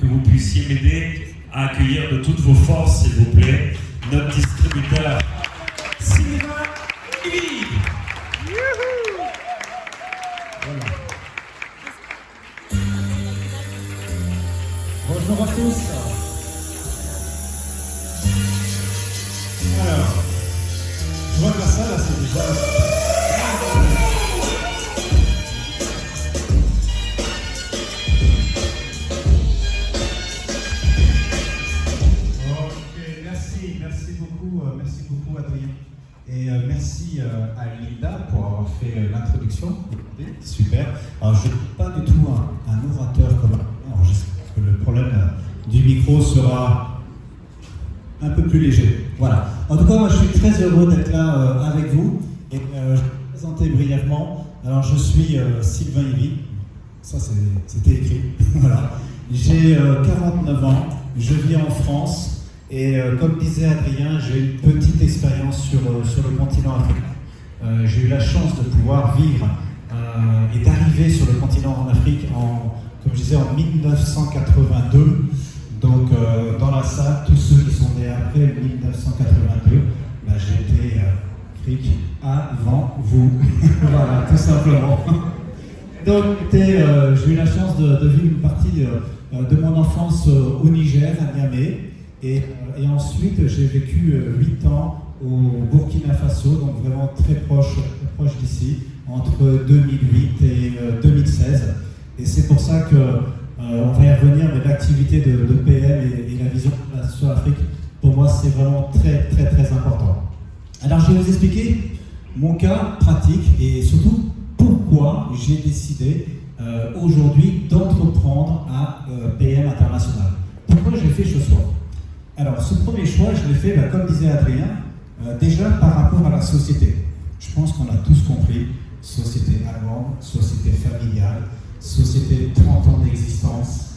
vous puissiez m'aider à accueillir de toutes vos forces, s'il vous plaît, notre distributeur Sylvain Ivy. Voilà. Bonjour à tous. Alors, je vois que la salle, là, c'est déjà... Merci beaucoup Adrien. Et merci à Linda pour avoir fait l'introduction. Super. Alors je ne suis pas du tout un orateur comme... Alors j'espère que le problème du micro sera un peu plus léger. Voilà. En tout cas, moi je suis très heureux d'être là avec vous. Et je vais me présenter brièvement. Alors je suis Sylvain Ivy. Ça c'était écrit. Voilà. J'ai 49 ans. Je vis en France. Et comme disait Adrien, j'ai une petite expérience sur le continent africain. J'ai eu la chance de pouvoir vivre et d'arriver sur le continent en Afrique, comme je disais, en 1982. Donc dans la salle, tous ceux qui sont nés après 1982, j'étais Afrique avant vous. Voilà, tout simplement. Donc j'ai eu la chance de vivre une partie de mon enfance au Niger, à Niamey. Et ensuite, j'ai vécu 8 ans au Burkina Faso, donc vraiment très proche d'ici, entre 2008 et 2016. Et c'est pour ça qu'on va y revenir, mais l'activité de PM et la vision sur l'Afrique, pour moi, c'est vraiment très, très, très important. Alors, je vais vous expliquer mon cas pratique et surtout pourquoi j'ai décidé aujourd'hui d'entreprendre à PM International. Pourquoi j'ai fait ce choix ? Alors, ce premier choix, je l'ai fait, comme disait Adrien, déjà par rapport à la société. Je pense qu'on a tous compris, société allemande, société familiale, société 30 ans d'existence,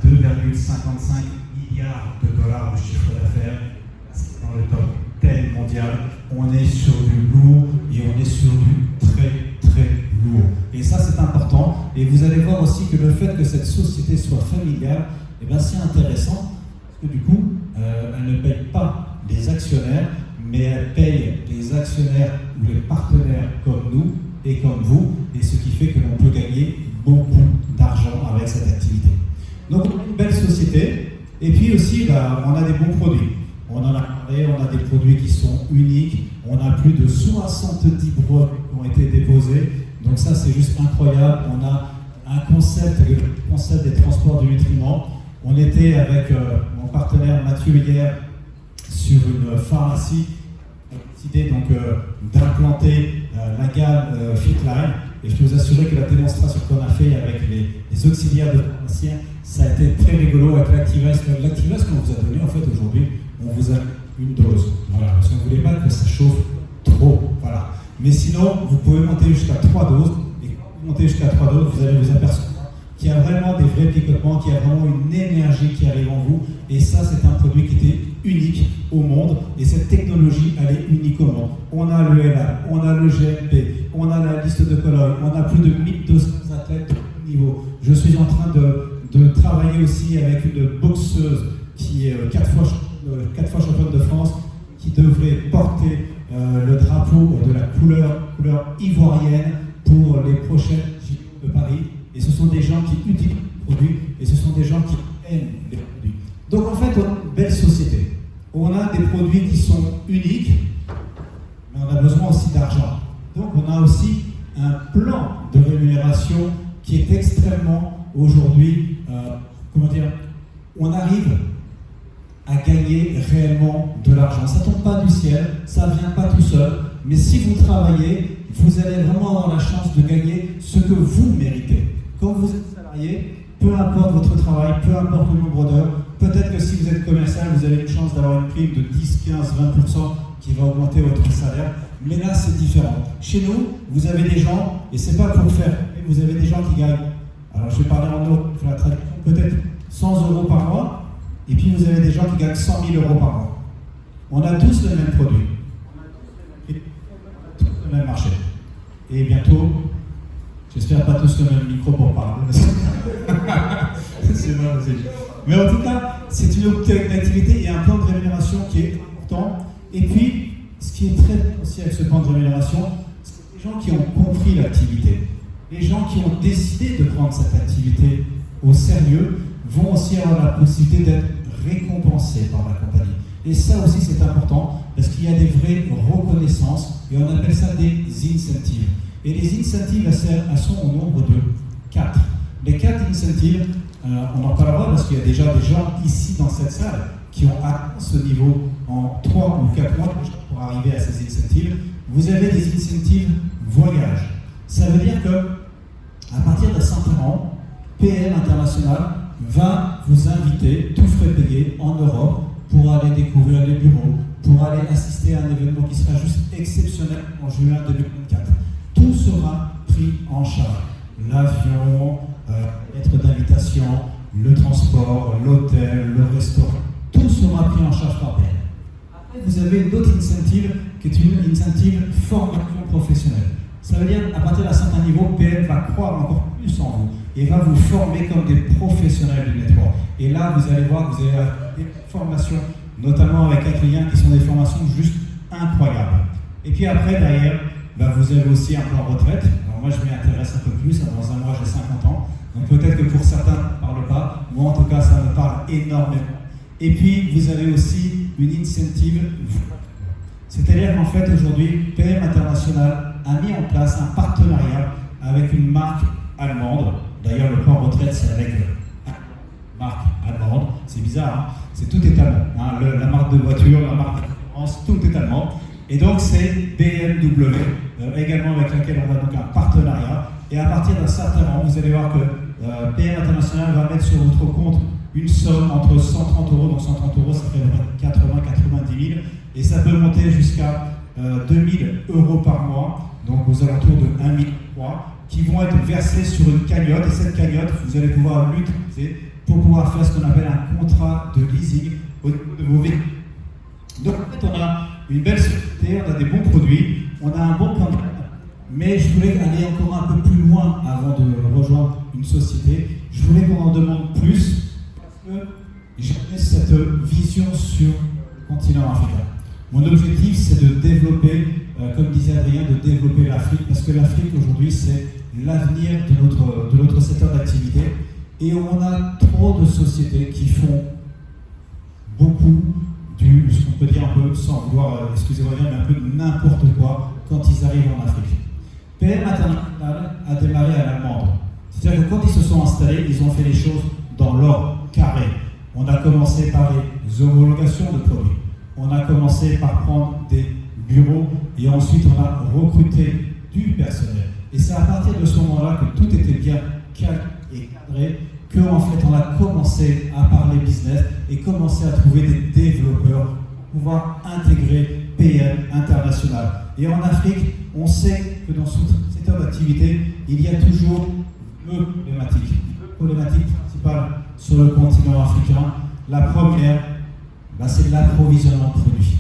2,55 milliards de dollars de chiffre d'affaires, dans le top 10 mondial. On est sur du lourd et on est sur du très, très lourd. Et ça, c'est important. Et vous allez voir aussi que le fait que cette société soit familiale, c'est intéressant, parce que du coup, elle ne paye pas les actionnaires, mais elle paye les actionnaires ou les partenaires comme nous et comme vous, et ce qui fait que l'on peut gagner beaucoup d'argent avec cette activité. Donc on a une belle société, et puis aussi on a des bons produits. On en a parlé, on a des produits qui sont uniques, on a plus de 70 brevets qui ont été déposés, donc ça c'est juste incroyable. On a un concept, le concept des transports du nutriment. On était avec mon partenaire Mathieu hier sur une pharmacie, on a décidé donc d'implanter la gamme Fitline, et je peux vous assurer que la démonstration qu'on a fait avec les auxiliaires de pharmaciens, ça a été très rigolo avec l'Activest. L'Activest qu'on vous a donné en fait aujourd'hui, on vous a une dose, voilà, parce qu'on ne voulait pas que ça chauffe trop, voilà. Mais sinon, vous pouvez monter jusqu'à 3 doses, et quand vous montez jusqu'à 3 doses, vous allez vous apercevoir qu'il y a vraiment des vrais picotements, qu'il y a vraiment une énergie qui arrive en vous. Et ça, c'est un produit qui était unique au monde. Et cette technologie, elle est unique au monde. On a le LA, on a le GMP, on a la liste de Cologne, on a plus de 1200 athlètes de haut niveau. Je suis en train de travailler aussi avec une boxeuse qui est 4 fois championne de France, qui devrait porter le drapeau de la couleur ivoirienne pour les prochaines JO de Paris. Et ce sont des gens qui utilisent les produits, et ce sont des gens qui aiment les produits. Donc en fait, on a une belle société. On a des produits qui sont uniques, mais on a besoin aussi d'argent. Donc on a aussi un plan de rémunération qui est extrêmement, aujourd'hui, on arrive à gagner réellement de l'argent. Ça ne tombe pas du ciel, ça ne vient pas tout seul, mais si vous travaillez, vous allez vraiment avoir la chance de gagner ce que vous méritez. Quand vous êtes salarié, peu importe votre travail, peu importe le nombre d'heures, peut-être que si vous êtes commercial, vous avez une chance d'avoir une prime de 10, 15, 20% qui va augmenter votre salaire. Mais là, c'est différent. Chez nous, vous avez des gens, et c'est pas pour faire, vous avez des gens qui gagnent, alors je vais parler en euros, pour la traduction, peut-être 100 euros par mois, et puis vous avez des gens qui gagnent 100 000 euros par mois. On a tous le même produit. On a tous le même marché. Et bientôt, j'espère pas tous le même micro pour parler. C'est bon, Mais en tout cas, c'est une activité et un plan de rémunération qui est important. Et puis, ce qui est très bien aussi avec ce plan de rémunération, c'est les gens qui ont compris l'activité. Les gens qui ont décidé de prendre cette activité au sérieux vont aussi avoir la possibilité d'être récompensés par la compagnie. Et ça aussi, c'est important parce qu'il y a des vraies reconnaissances et on appelle ça des incentives. Et les incentives, elles sont au nombre de 4. Les 4 incentives, on en parlera parce qu'il y a déjà des gens ici dans cette salle qui ont atteint ce niveau en 3 ou 4 mois pour arriver à ces incentives. Vous avez des incentives voyage. Ça veut dire que à partir d'un certain an, PM International va vous inviter, tout frais payé, en Europe pour aller découvrir les bureaux, pour aller assister à un événement qui sera juste exceptionnel en juin 2024. Tout sera pris en charge. L'avion, lettre d'invitation, le transport, l'hôtel, le restaurant, tout sera pris en charge par PM. Après, vous avez une autre incentive qui est une incentive formation professionnelle. Ça veut dire qu'à partir d'un certain niveau, PM va croire encore plus en vous et va vous former comme des professionnels du network. Et là, vous allez voir que vous avez des formations, notamment avec Adrien, qui sont des formations juste incroyables. Et puis après, derrière, vous avez aussi un plan retraite. Alors moi, je m'y intéresse un peu plus. Dans un mois, j'ai 50 ans. Donc peut-être que pour certains, ça ne parle pas. Moi, en tout cas, ça me parle énormément. Et puis, vous avez aussi une incentive. C'est-à-dire qu'en fait, aujourd'hui, PM International a mis en place un partenariat avec une marque allemande. D'ailleurs, le plan retraite, c'est avec une marque allemande. C'est bizarre, hein, c'est tout est allemand. Hein, la marque de voiture, la marque d'assurance, tout est allemand. Et donc, c'est BMW, également avec laquelle on a donc un partenariat. Et à partir d'un certain moment, vous allez voir que PM International va mettre sur votre compte une somme entre 130 €, donc 130 €, ça fait 80-90 000, et ça peut monter jusqu'à 2 000 € par mois, donc aux alentours de 1 300 qui vont être versés sur une cagnotte, et cette cagnotte, vous allez pouvoir l'utiliser pour pouvoir faire ce qu'on appelle un contrat de leasing de vos véhicules. Donc en fait, on a une belle société, on a des bons produits, on a un bon plan de... Mais je voulais aller encore un peu plus loin avant de rejoindre une société. Je voulais qu'on en demande plus parce que j'ai cette vision sur le continent africain. Mon objectif, c'est de développer, comme disait Adrien, de développer l'Afrique, parce que l'Afrique aujourd'hui, c'est l'avenir de notre secteur d'activité. Et on a trop de sociétés qui font beaucoup ce qu'on peut dire un peu, sans vouloir, excusez-moi bien, mais un peu de n'importe quoi quand ils arrivent en Afrique. PM International a démarré à l'allemande. C'est-à-dire que quand ils se sont installés, ils ont fait les choses dans l'ordre carré. On a commencé par les homologations de produits. On a commencé par prendre des bureaux et ensuite on a recruté du personnel. Et c'est à partir de ce moment-là que tout était bien calme et cadré, qu'en fait on a commencé à parler business et commencé à trouver des développeurs pour pouvoir intégrer PM International. Et en Afrique, on sait que dans ce secteur d'activité, il y a toujours deux problématiques. Deux problématiques principales sur le continent africain. La première, c'est l'approvisionnement de produits.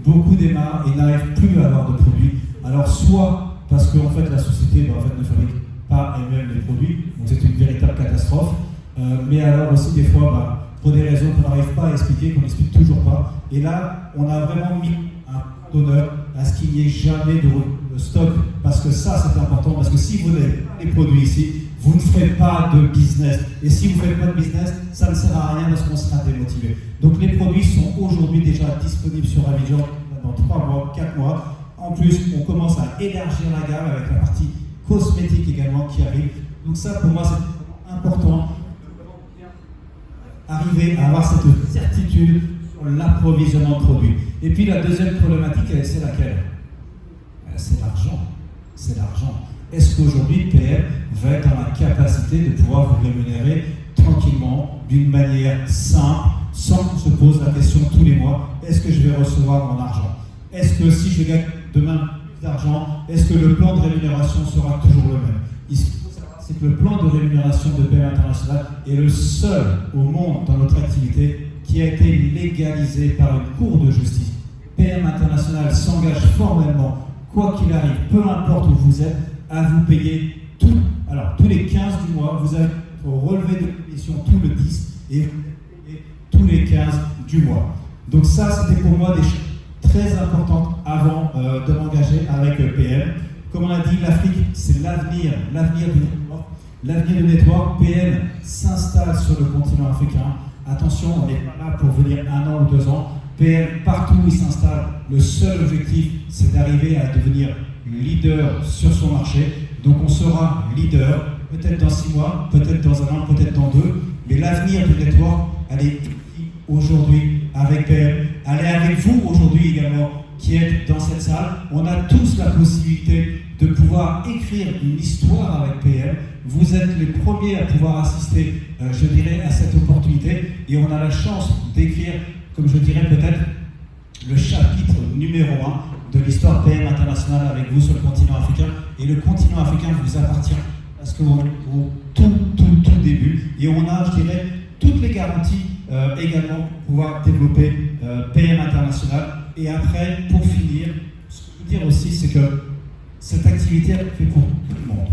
Beaucoup démarrent et n'arrivent plus à avoir de produits. Alors soit parce que en fait, la société ne fabrique pas elle-même les produits, donc c'est une véritable catastrophe. Mais alors aussi des fois, pour des raisons qu'on n'arrive pas à expliquer, qu'on n'explique toujours pas. Et là, on a vraiment mis un point d'honneur à ce qu'il n'y ait jamais de stock, parce que ça c'est important, parce que si vous n'avez pas les produits ici, vous ne ferez pas de business. Et si vous ne faites pas de business, ça ne sert à rien parce qu'on sera démotivé. Donc les produits sont aujourd'hui déjà disponibles sur Abidjan dans 3 mois, 4 mois. En plus, on commence à élargir la gamme avec la partie cosmétique également qui arrive. Donc ça, pour moi, c'est important. Arriver à avoir cette certitude sur l'approvisionnement de produits. Et puis la deuxième problématique, c'est laquelle? C'est l'argent. C'est l'argent. Est-ce qu'aujourd'hui, PM va être dans la capacité de pouvoir vous rémunérer tranquillement, d'une manière simple, sans qu'on se pose la question tous les mois, est-ce que je vais recevoir mon argent? Est-ce que si je gagne demain plus d'argent, est-ce que le plan de rémunération sera toujours le même? C'est que le plan de rémunération de PM International est le seul au monde dans notre activité qui a été légalisé par une cour de justice. PM International s'engage formellement, quoi qu'il arrive, peu importe où vous êtes, à vous payer tout. Alors, tous les 15 du mois, vous avez votre relevé de commission tout le 10 et et tous les 15 du mois. Donc ça, c'était pour moi des choses très importantes avant de m'engager avec PM. Comme on a dit, l'Afrique, c'est l'avenir du network. L'avenir du network, PM s'installe sur le continent africain. Attention, on n'est pas là pour venir 1 an ou 2 ans. PM, partout où il s'installe, le seul objectif, c'est d'arriver à devenir leader sur son marché. Donc on sera leader, peut-être dans 6 mois, peut-être dans 1 an, peut-être dans 2. Mais l'avenir du network, elle est aujourd'hui avec PM. Elle est avec vous aujourd'hui également, qui êtes dans cette salle. On a tous la possibilité de pouvoir écrire une histoire avec PM. Vous êtes les premiers à pouvoir assister, je dirais, à cette opportunité. Et on a la chance d'écrire, comme je dirais peut-être, le chapitre numéro 1 de l'histoire PM internationale avec vous sur le continent africain. Et le continent africain vous appartient parce qu'on est au tout début. Et on a, je dirais, toutes les garanties également pour pouvoir développer PM international. Et après, pour finir, ce que je veux dire aussi, c'est que cette activité elle est faite pour tout le monde.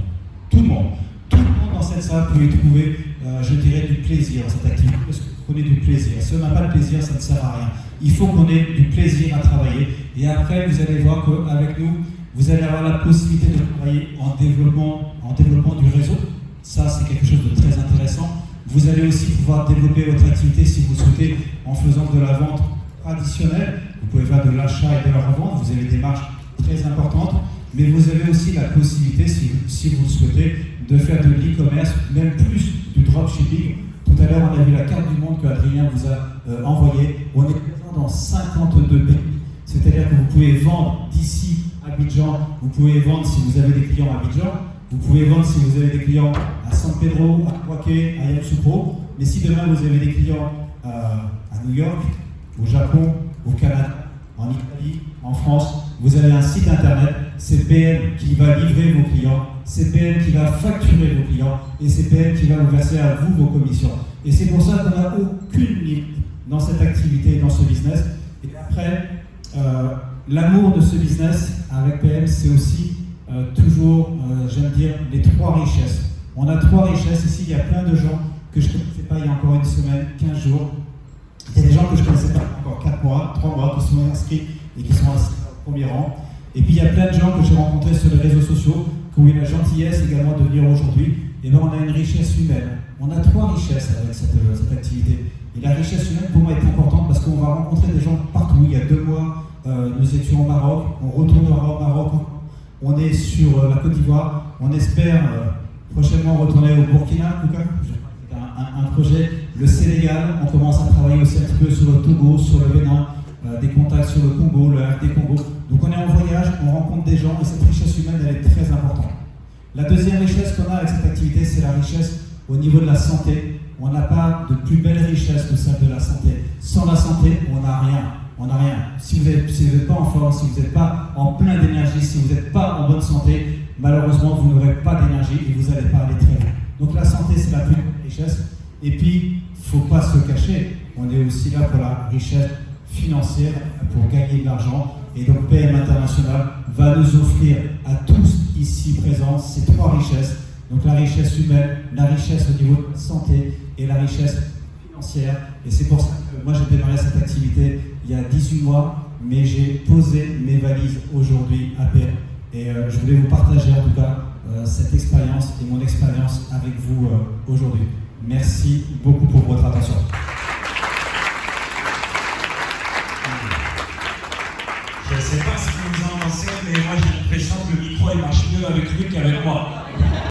Tout le monde. Tout le monde dans cette salle peut y trouver, je dirais, du plaisir dans cette activité. Parce que vous prenez du plaisir. Si on n'a pas de plaisir, ça ne sert à rien. Il faut qu'on ait du plaisir à travailler. Et après, vous allez voir qu'avec nous, vous allez avoir la possibilité de travailler en développement du réseau. Ça, c'est quelque chose de très intéressant. Vous allez aussi pouvoir développer votre activité si vous le souhaitez en faisant de la vente traditionnelle. Vous pouvez faire de l'achat et de la revente. Vous avez des marges très importantes. Mais vous avez aussi la possibilité, si vous le souhaitez, de faire de l'e-commerce, même plus du dropshipping. Tout à l'heure, on a vu la carte du monde que Adrien vous a envoyée. On est présent dans 52 pays. C'est-à-dire que vous pouvez vendre d'ici à Abidjan. Vous pouvez vendre si vous avez des clients à Abidjan. Vous pouvez vendre si vous avez des clients à San Pedro, à Kwake, à Yamoussoukro. Mais si demain vous avez des clients à New York, au Japon, au Canada, en Italie, en France, vous avez un site internet, c'est PM qui va livrer vos clients, c'est PM qui va facturer vos clients et c'est PM qui va vous verser à vous vos commissions. Et c'est pour ça qu'on n'a aucune limite dans cette activité, dans ce business. Et après, l'amour de ce business avec PM, c'est aussi toujours, j'aime dire, les 3 richesses. On a 3 richesses ici, il y a plein de gens que je ne connaissais pas il y a encore 1 semaine, 15 jours. Il y a des gens que je ne connaissais pas encore 4 mois, 3 mois, qui sont inscrits et qui sont au premier rang. Et puis il y a plein de gens que j'ai rencontrés sur les réseaux sociaux, qui ont eu la gentillesse également de venir aujourd'hui. Et bien on a une richesse humaine. On a 3 richesses avec cette activité. Et la richesse humaine pour moi est importante parce qu'on va rencontrer des gens partout. Il y a 2 mois, nous étions au Maroc, on retournera au Maroc. On est sur la Côte d'Ivoire, on espère prochainement retourner au Burkina, c'est un projet, le Sénégal, on commence à travailler aussi un petit peu sur le Togo, sur le Bénin, des contacts sur le Congo, le RD Congo. Donc on est en voyage, on rencontre des gens et cette richesse humaine elle est très importante. La deuxième richesse qu'on a avec cette activité, c'est la richesse au niveau de la santé. On n'a pas de plus belle richesse que celle de la santé. Sans la santé, on n'a rien. On n'a rien. Si vous n'êtes pas en forme, si vous n'êtes pas en plein d'énergie, si vous n'êtes pas en bonne santé, malheureusement, vous n'aurez pas d'énergie et vous n'allez pas aller très loin. Donc la santé, c'est la plus grande richesse. Et puis, il ne faut pas se cacher. On est aussi là pour la richesse financière, pour gagner de l'argent. Et donc PM International va nous offrir à tous ici présents ces 3 richesses. Donc la richesse humaine, la richesse au niveau de la santé et la richesse financière. Et c'est pour ça que moi j'ai démarré cette activité il y a 18 mois, mais j'ai posé mes valises aujourd'hui à PM. Et je voulais vous partager en tout cas cette expérience et mon expérience avec vous aujourd'hui. Merci beaucoup pour votre attention. Je ne sais pas ce que vous en pensez, mais moi j'ai l'impression que le micro il marche mieux avec lui qu'avec moi.